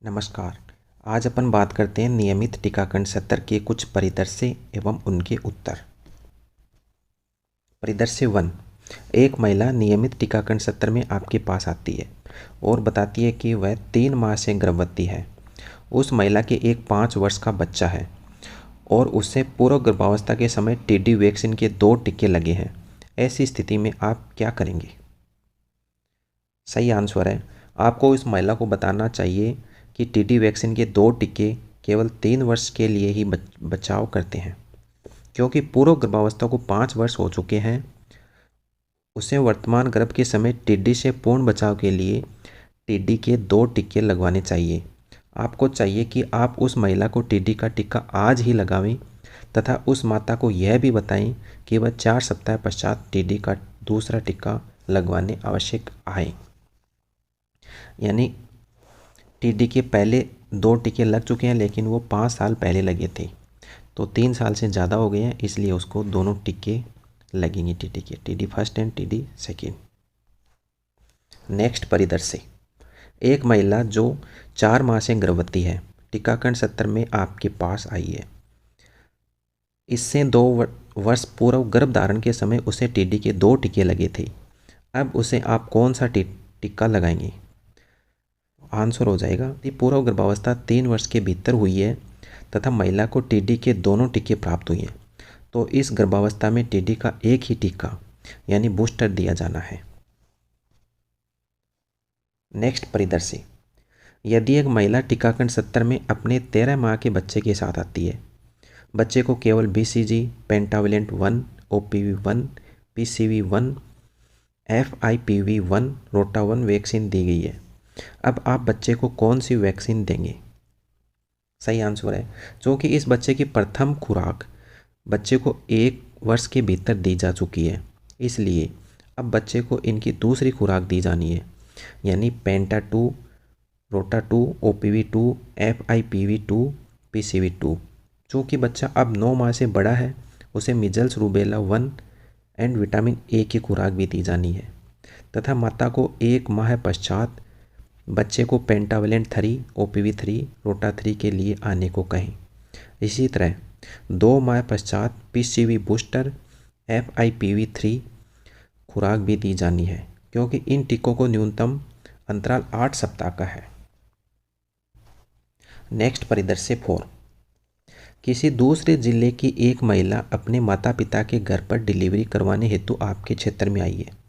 नमस्कार। आज अपन बात करते हैं नियमित टीकाकरण सत्र के कुछ परिदृश्य एवं उनके उत्तर। परिदृश्य 1। एक महिला नियमित टीकाकरण सत्र में आपके पास आती है और बताती है कि वह 3 माह से गर्भवती है। उस महिला के एक 5 वर्ष का बच्चा है और उससे पूर्व गर्भावस्था के समय टीडी वैक्सीन के 2 टीके लगे हैं। ऐसी स्थिति में आप क्या करेंगे? सही आंसर है, आपको इस महिला को बताना चाहिए कि टीडी वैक्सीन के 2 टीके केवल 3 वर्ष के लिए ही बचाव करते हैं, क्योंकि पूर्व गर्भावस्था को 5 वर्ष हो चुके हैं। उसे वर्तमान गर्भ के समय टीडी से पूर्ण बचाव के लिए टीडी के 2 टीके लगवाने चाहिए। आपको चाहिए कि आप उस महिला को टीडी का टीका आज ही लगावें तथा उस माता को यह भी बताएं कि वह 4 सप्ताह पश्चात टीडी का दूसरा टीका लगवाने आवश्यक आए। यानी टीडी के पहले 2 टीके लग चुके हैं, लेकिन वो 5 साल पहले लगे थे, तो 3 साल से ज़्यादा हो गए हैं, इसलिए उसको दोनों टीके लगेंगे टीडी के, TD first and TD second. Next परिदृश्य। एक महिला जो 4 माह से गर्भवती है, टीकाकरण सत्र में आपके पास आई है। इससे 2 वर्ष पूर्व गर्भधारण के समय उसे टीडी के 2 टीके लगे थे। अब उसे आप कौन सा टीका लगाएंगे? आंसर हो जाएगा कि पूर्व गर्भावस्था 3 वर्ष के भीतर हुई है तथा महिला को टीडी के दोनों टीके प्राप्त हुए हैं, तो इस गर्भावस्था में टीडी का एक ही टीका यानी बूस्टर दिया जाना है। नेक्स्ट परिदृश्य। यदि एक महिला टीकाकरण सत्र में अपने 13 माह के बच्चे के साथ आती है, बच्चे को केवल BCG, pentavalent 1, OPV 1, PCV 1, FIPV 1, रोटा 1 वैक्सीन दी गई है। अब आप बच्चे को कौन सी वैक्सीन देंगे? सही आंसर है, जो कि इस बच्चे की प्रथम खुराक बच्चे को 1 वर्ष के भीतर दी जा चुकी है, इसलिए अब बच्चे को इनकी दूसरी खुराक दी जानी है, यानी पेंटा 2, रोटा 2, OPV 2, FIPV 2, PCV 2। जो कि बच्चा अब 9 माह से बड़ा है, उसे measles rubella 1 and vitamin A की खुराक भी दी जानी है तथा माता को 1 माह पश्चात बच्चे को पेंटावलेंट 3, OPV 3, रोटा 3 के लिए आने को कहें। इसी तरह 2 माह पश्चात PCV बूस्टर, FIPV 3 खुराक भी दी जानी है, क्योंकि इन टीकों को न्यूनतम अंतराल 8 सप्ताह का है। नेक्स्ट परिदृश्य 4। किसी दूसरे जिले की एक महिला अपने माता पिता के घर पर डिलीवरी करवाने हेतु आपके क्षेत्र में आई है।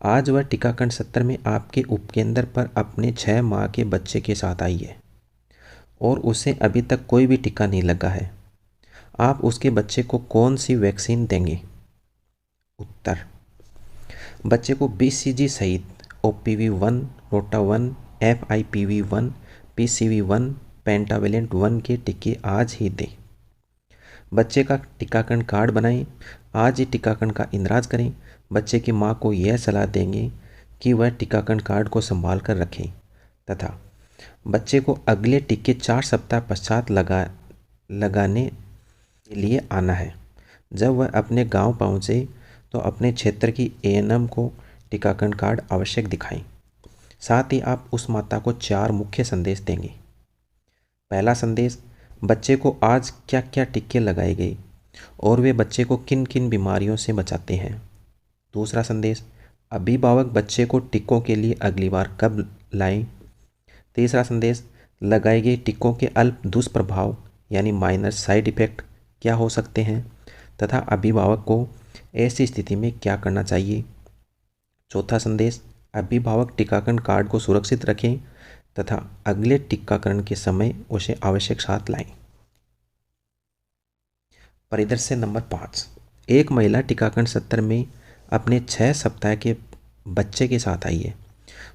आज वह टीकाकरण सत्र में आपके उपकेंद्र पर अपने 6 माह के बच्चे के साथ आई है और उसे अभी तक कोई भी टीका नहीं लगा है। आप उसके बच्चे को कौन सी वैक्सीन देंगे? उत्तर। बच्चे को BCG सहित OPV 1, रोटा 1, FIPV 1, PCV 1, पेंटावलेंट 1 के टीके आज ही दें। बच्चे का टीकाकरण कार्ड बनाएं, आज ही टीकाकरण का इंदराज करें। बच्चे की मां को यह सलाह देंगे कि वह टीकाकरण कार्ड को संभाल कर रखें तथा बच्चे को अगले टीके 4 सप्ताह पश्चात लगाने के लिए आना है। जब वह अपने गांव पहुंचे तो अपने क्षेत्र की ANM को टीकाकरण कार्ड आवश्यक दिखाएं। साथ ही आप उस माता को 4 मुख्य संदेश देंगे। पहला संदेश, बच्चे को आज क्या क्या टीके लगाए गए और वे बच्चे को किन किन बीमारियों से बचाते हैं। दूसरा संदेश, अभिभावक बच्चे को टीकों के लिए अगली बार कब लाएं। तीसरा संदेश, लगाए गए टीकों के अल्प दुष्प्रभाव यानी माइनर साइड इफ़ेक्ट क्या हो सकते हैं तथा अभिभावक को ऐसी स्थिति में क्या करना चाहिए। चौथा संदेश, अभिभावक टीकाकरण कार्ड को सुरक्षित रखें तथा अगले टीकाकरण के समय उसे आवश्यक साथ लाएं। परिदृश्य नंबर 5। एक महिला टीकाकरण सत्र में अपने 6 सप्ताह के बच्चे के साथ आई है।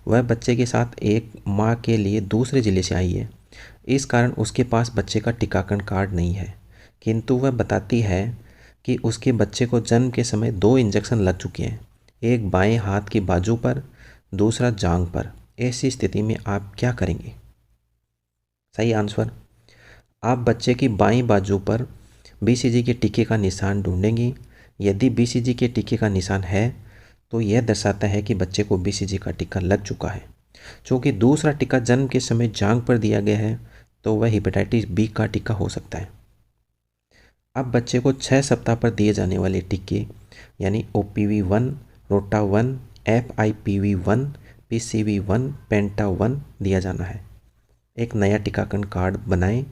वह बच्चे के साथ 1 माह के लिए दूसरे ज़िले से आई है। इस कारण उसके पास बच्चे का टीकाकरण कार्ड नहीं है, किंतु वह बताती है कि उसके बच्चे को जन्म के समय 2 इंजेक्शन लग चुके हैं, एक बाएं हाथ की बाजू पर, दूसरा जांघ पर। ऐसी स्थिति में आप क्या करेंगे? सही आंसर, आप बच्चे की बाईं बाजू पर BCG के टीके का निशान ढूंढेंगे। यदि BCG के टीके का निशान है तो यह दर्शाता है कि बच्चे को BCG का टीका लग चुका है चूँकि दूसरा टीका जन्म के समय जांघ पर दिया गया है तो वह हेपेटाइटिस बी का टीका हो सकता है। अब बच्चे को 6 सप्ताह पर दिए जाने वाले टीके यानी OPV1, रोटा 1, FIPV1, PCV1, पेंटा 1 दिया जाना है। एक नया टीकाकरण कार्ड बनाएं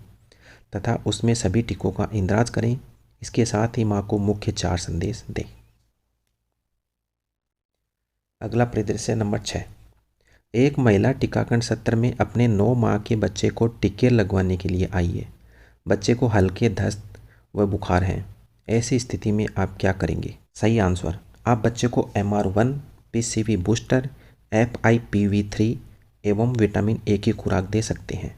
तथा उसमें सभी टीकों का इंदराज करें। इसके साथ ही माँ को मुख्य 4 संदेश दें। अगला परिदृश्य नंबर 6। एक महिला टीकाकरण सत्र में अपने 9 माह के बच्चे को टीके लगवाने के लिए आई है। बच्चे को हल्के दस्त व बुखार है। ऐसी स्थिति में आप क्या करेंगे? सही आंसर, आप बच्चे को MR1, PCV बूस्टर, FIPV3 एवं विटामिन ए की खुराक दे सकते हैं।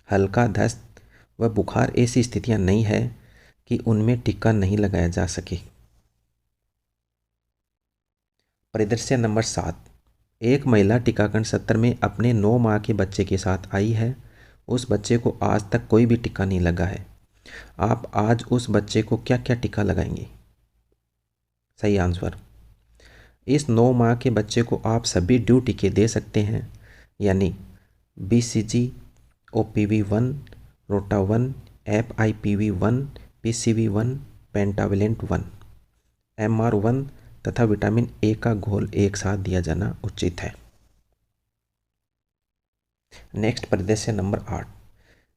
हल्का दस्त व बुखार ऐसी स्थितियां नहीं है कि उनमें टीका नहीं लगाया जा सके। परिदृश्य नंबर 7। एक महिला टीकाकरण सत्र में अपने 9 माह के बच्चे के साथ आई है। उस बच्चे को आज तक कोई भी टीका नहीं लगा है। आप आज उस बच्चे को क्या क्या टीका लगाएंगे? सही आंसर, इस 9 माह के बच्चे को आप सभी ड्यू टीके दे सकते हैं यानी BCG, OPV1, रोटा 1, FIPV1, PCV1, पेंटाविलेंट 1, MR1 तथा विटामिन ए का घोल एक साथ दिया जाना उचित है। नेक्स्ट परिदृश्य नंबर 8।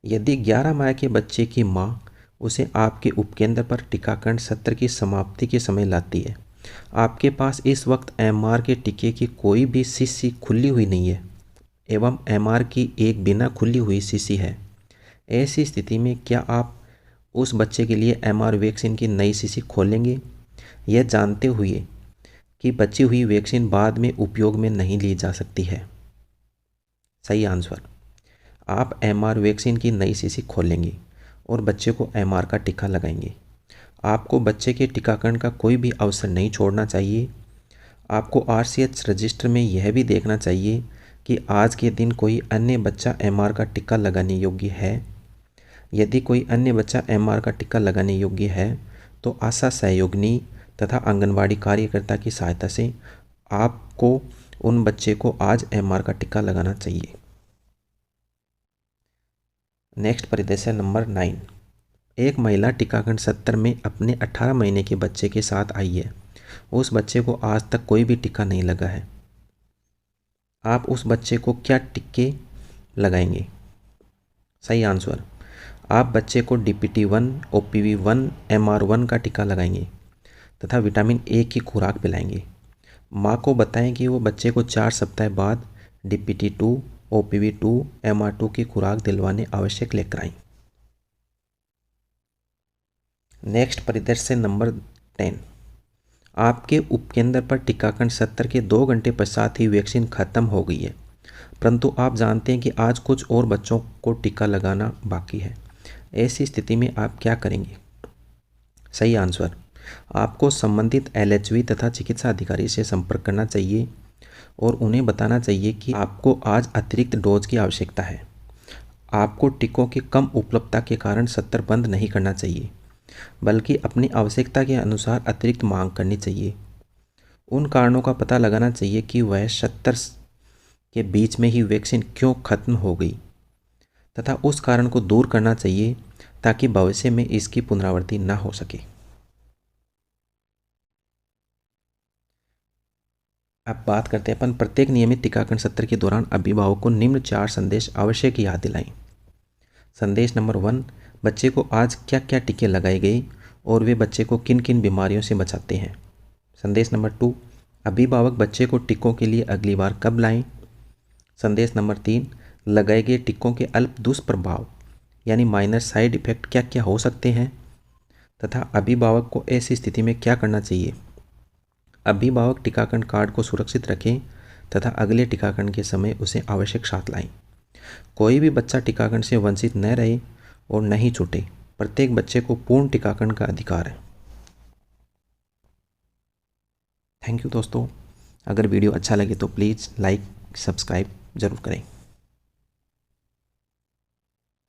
यदि 11 माह के बच्चे की माँ उसे आपके उपकेंद्र पर टीकाकरण सत्र की समाप्ति के समय लाती है, आपके पास इस वक्त MR के टीके की कोई भी शीशी खुली हुई नहीं है एवं MR की एक बिना खुली हुई शीशी है। ऐसी स्थिति में क्या आप उस बच्चे के लिए MR वैक्सीन की नई शीशी खोलेंगे, यह जानते हुए कि बची हुई वैक्सीन बाद में उपयोग में नहीं ली जा सकती है? सही आंसर, आप MR वैक्सीन की नई शीशी खोलेंगे और बच्चे को MR का टीका लगाएंगे। आपको बच्चे के टीकाकरण का कोई भी अवसर नहीं छोड़ना चाहिए। आपको RCH रजिस्टर में यह भी देखना चाहिए कि आज के दिन कोई अन्य बच्चा MR का टीका लगाने योग्य है। यदि कोई अन्य बच्चा MR का टीका लगाने योग्य है तो आशा सहयोगिनी तथा आंगनवाड़ी कार्यकर्ता की सहायता से आपको उन बच्चे को आज MR का टीका लगाना चाहिए। नेक्स्ट परिदृश्य नंबर 9। एक महिला टीकाकरण सत्र में अपने 18 महीने के बच्चे के साथ आई है। उस बच्चे को आज तक कोई भी टीका नहीं लगा है। आप उस बच्चे को क्या टीके लगाएंगे? सही आंसर, आप बच्चे को DPT1, OPV1, MR1 का टीका लगाएंगे तथा विटामिन ए की खुराक पिलाएंगे। माँ को बताएं कि वो बच्चे को 4 सप्ताह बाद DPT2, OPV2, MR2 की खुराक दिलवाने आवश्यक लेकर आएं। नेक्स्ट परिदृश्य नंबर 10। आपके उपकेंद्र पर टीकाकरण सत्र के 2 घंटे पश्चात ही वैक्सीन खत्म हो गई है, परंतु आप जानते हैं कि आज कुछ और बच्चों को टीका लगाना बाकी है। ऐसी स्थिति में आप क्या करेंगे? सही आंसर, आपको संबंधित LHV तथा चिकित्सा अधिकारी से संपर्क करना चाहिए और उन्हें बताना चाहिए कि आपको आज अतिरिक्त डोज की आवश्यकता है। आपको टीकों की कम उपलब्धता के कारण सत्र बंद नहीं करना चाहिए, बल्कि अपनी आवश्यकता के अनुसार अतिरिक्त मांग करनी चाहिए। उन कारणों का पता लगाना चाहिए कि वह सत्र के बीच में ही वैक्सीन क्यों खत्म हो गई तथा उस कारण को दूर करना चाहिए ताकि भविष्य में इसकी पुनरावृत्ति न हो सके। अब बात करते हैं अपन प्रत्येक नियमित टीकाकरण सत्र के दौरान अभिभावक को निम्न 4 संदेश अवश्य की याद दिलाएं। संदेश नंबर 1, बच्चे को आज क्या क्या टीके लगाए गए और वे बच्चे को किन किन बीमारियों से बचाते हैं। संदेश नंबर 2, अभिभावक बच्चे को टीकों के लिए अगली बार कब लाएं। संदेश नंबर 3, लगाए गए टीकों के अल्प दुष्प्रभाव यानी माइनर साइड इफेक्ट क्या क्या हो सकते हैं तथा अभिभावक को ऐसी स्थिति में क्या करना चाहिए। अभिभावक टीकाकरण कार्ड को सुरक्षित रखें तथा अगले टीकाकरण के समय उसे आवश्यक साथ लाएं। कोई भी बच्चा टीकाकरण से वंचित न रहे और नहीं छूटे। प्रत्येक बच्चे को पूर्ण टीकाकरण का अधिकार है। थैंक यू दोस्तों। अगर वीडियो अच्छा लगे तो प्लीज़ लाइक सब्सक्राइब ज़रूर करें।